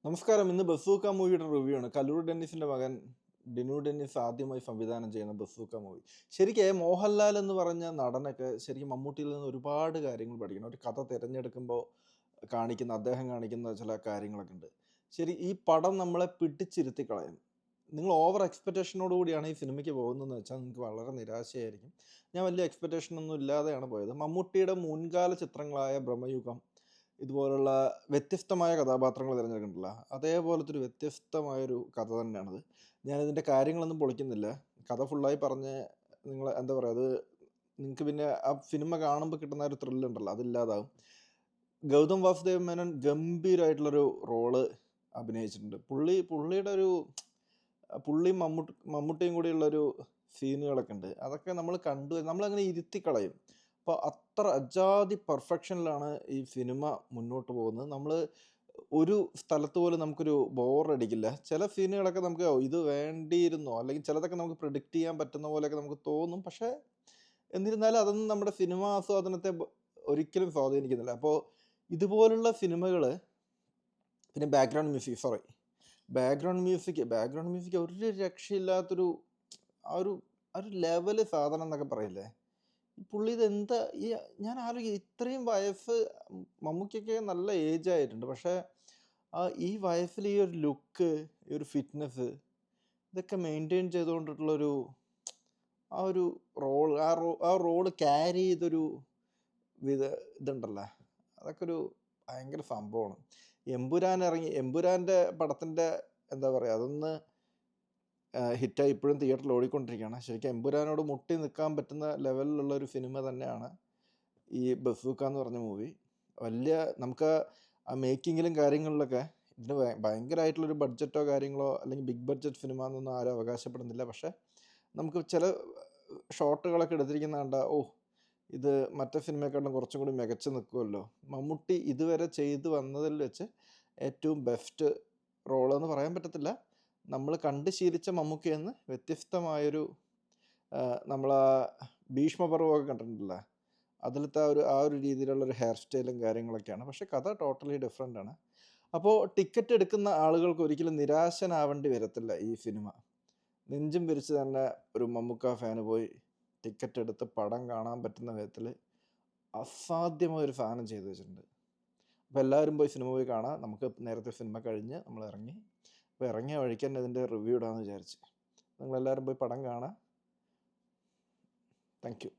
നമസ്കാരം. ഇന്ന് ബസൂക്ക മൂവിയുടെ റിവ്യൂ ആണ്. കല്ലൂർ ഡെന്നിസിന്റെ മകൻ ഡിനു ഡെന്നിസ് ആദ്യമായി സംവിധാനം ചെയ്യുന്ന ബസൂക്ക മൂവി. ശരിക്കും മോഹൻലാൽ എന്ന് പറഞ്ഞ നടനൊക്കെ ശരിക്കും മമ്മൂട്ടിയിൽ നിന്ന് ഒരുപാട് കാര്യങ്ങൾ പഠിക്കണം. ഒരു കഥ തിരഞ്ഞെടുക്കുമ്പോൾ അദ്ദേഹം കാണിക്കുന്ന ചില കാര്യങ്ങളൊക്കെ ഉണ്ട്. ശരി, ഈ പടം നമ്മളെ പിടിച്ചിരുത്തി കളയും. നിങ്ങൾ ഓവർ എക്സ്പെക്റ്റേഷനോട് കൂടിയാണ് ഈ സിനിമയ്ക്ക് പോകുന്നതെന്ന് വെച്ചാൽ നിങ്ങൾക്ക് വളരെ നിരാശയായിരിക്കും. ഞാൻ വലിയ എക്സ്പെക്റ്റേഷൻ ഒന്നും ഇല്ലാതെയാണ് പോയത്. മമ്മൂട്ടിയുടെ മുൻകാല ചിത്രങ്ങളായ ബ്രഹ്മയുഗം, ഇതുപോലുള്ള വ്യത്യസ്തമായ കഥാപാത്രങ്ങൾ തിരഞ്ഞെടുക്കണ്ടല്ലോ, അതേപോലത്തെ ഒരു വ്യത്യസ്തമായൊരു കഥ തന്നെയാണത്. ഞാനിതിൻ്റെ കാര്യങ്ങളൊന്നും പൊളിക്കുന്നില്ല. കഥ ഫുള്ളായി പറഞ്ഞ് നിങ്ങൾ എന്താ പറയുക, അത് നിങ്ങൾക്ക് പിന്നെ ആ സിനിമ കാണുമ്പോൾ കിട്ടുന്ന ഒരു ത്രില്ലുണ്ടല്ലോ, അതില്ലാതാവും. ഗൗതം വാസുദേവ് മേനോൻ ഗംഭീരമായിട്ടുള്ളൊരു റോള് അഭിനയിച്ചിട്ടുണ്ട്. പുള്ളിയുടെ ഒരു പുള്ളിയും മമ്മൂട്ടിയും കൂടിയുള്ളൊരു സീനുകളൊക്കെ ഉണ്ട്. അതൊക്കെ നമ്മൾ നമ്മളങ്ങനെ ഇരുത്തിക്കളയും. അപ്പോൾ അത്ര അജാതി പെർഫെക്ഷനിലാണ് ഈ സിനിമ മുന്നോട്ട് പോകുന്നത്. നമ്മൾ ഒരു സ്ഥലത്ത് പോലും നമുക്കൊരു ബോറടിക്കില്ല. ചില സീനുകളൊക്കെ നമുക്ക് ഇത് വേണ്ടിയിരുന്നോ, അല്ലെങ്കിൽ ചിലതൊക്കെ നമുക്ക് പ്രിഡിക്റ്റ് ചെയ്യാൻ പറ്റുന്ന പോലെയൊക്കെ നമുക്ക് തോന്നും. പക്ഷേ എന്നിരുന്നാലും അതൊന്നും നമ്മുടെ സിനിമാ ആസ്വാദനത്തെ ഒരിക്കലും സ്വാധീനിക്കുന്നില്ല. അപ്പോൾ ഇതുപോലുള്ള സിനിമകൾ, പിന്നെ ബാക്ക്ഗ്രൗണ്ട് മ്യൂസിക് ഒരു രക്ഷയില്ലാത്തൊരു ആ ഒരു ലെവല് സാധനം എന്നൊക്കെ പറയില്ലേ. പുള്ളി ഇതെന്താ ഞാൻ ആലോചിക്കുക, ഇത്രയും വയസ്സ്, മമ്മൂക്കൊക്കെ നല്ല ഏജ് ആയിട്ടുണ്ട്, പക്ഷേ ഈ വയസ്സിൽ ഈ ഒരു ലുക്ക്, ഈ ഒരു ഫിറ്റ്നസ്, ഇതൊക്കെ മെയിൻറ്റെയിൻ ചെയ്തുകൊണ്ടിട്ടുള്ളൊരു ആ ഒരു റോള് ക്യാരി ചെയ്തൊരു ഇതുണ്ടല്ലോ, അതൊക്കെ ഒരു ഭയങ്കര സംഭവമാണ്. എമ്പുരാൻ്റെ പടത്തിൻ്റെ എന്താ പറയുക, അതൊന്ന് ഹിറ്റായി ഇപ്പോഴും തിയേറ്ററിൽ ഓടിക്കൊണ്ടിരിക്കുകയാണ്. ശരിക്കും എമ്പുരാനോട് മുട്ടി നിൽക്കാൻ പറ്റുന്ന ലെവലിലുള്ള ഒരു സിനിമ തന്നെയാണ് ഈ ബസൂക്ക എന്ന് പറഞ്ഞ മൂവി. നമുക്ക് ആ മേക്കിങ്ങിലും കാര്യങ്ങളിലൊക്കെ ഇതിന് ഭയങ്കരമായിട്ടുള്ളൊരു ബഡ്ജറ്റോ കാര്യങ്ങളോ അല്ലെങ്കിൽ ബിഗ് ബഡ്ജറ്റ് സിനിമ എന്നൊന്നും ആരും അവകാശപ്പെടുന്നില്ല. പക്ഷേ നമുക്ക് ചില ഷോട്ടുകളൊക്കെ എടുത്തിരിക്കുന്ന കണ്ട ഇത് മറ്റേ സിനിമയെക്കാളും കുറച്ചും കൂടി മികച്ച് നിൽക്കുമല്ലോ. മമ്മൂട്ടി ഇതുവരെ ചെയ്തു വന്നതിൽ വെച്ച് ഏറ്റവും ബെസ്റ്റ് റോളെന്ന് പറയാൻ പറ്റത്തില്ല. നമ്മൾ കണ്ട് ശീലിച്ച മമ്മൂക്കയെന്ന് വ്യത്യസ്തമായൊരു നമ്മളാ ഭീഷ്മപർവമൊക്കെ കണ്ടിട്ടുണ്ടല്ലോ, അതിലത്തെ ആ ഒരു രീതിയിലുള്ളൊരു ഹെയർ സ്റ്റൈലും കാര്യങ്ങളൊക്കെയാണ്. പക്ഷേ കഥ ടോട്ടലി ഡിഫറെൻ്റ് ആണ്. അപ്പോൾ ടിക്കറ്റ് എടുക്കുന്ന ആളുകൾക്ക് ഒരിക്കലും നിരാശനാവേണ്ടി വരത്തില്ല ഈ സിനിമ. നെഞ്ചും വിരിച്ച് തന്നെ ഒരു മമ്മൂക്ക ഫാന് പോയി ടിക്കറ്റ് എടുത്ത് പടം കാണാൻ പറ്റുന്ന വിധത്തിൽ അസാധ്യമായൊരു സാധനം ചെയ്തു വെച്ചിട്ടുണ്ട്. അപ്പോൾ എല്ലാവരും പോയി സിനിമ പോയി കാണാം. നമുക്ക് നേരത്തെ സിനിമ കഴിഞ്ഞ് നമ്മൾ ഇറങ്ങി. അപ്പോൾ ഇറങ്ങിയ വഴിക്ക് തന്നെ ഇതിൻ്റെ റിവ്യൂ ഇടാമെന്ന് വിചാരിച്ച്. നിങ്ങളെല്ലാവരും പോയി പടം കാണാം. Thank you.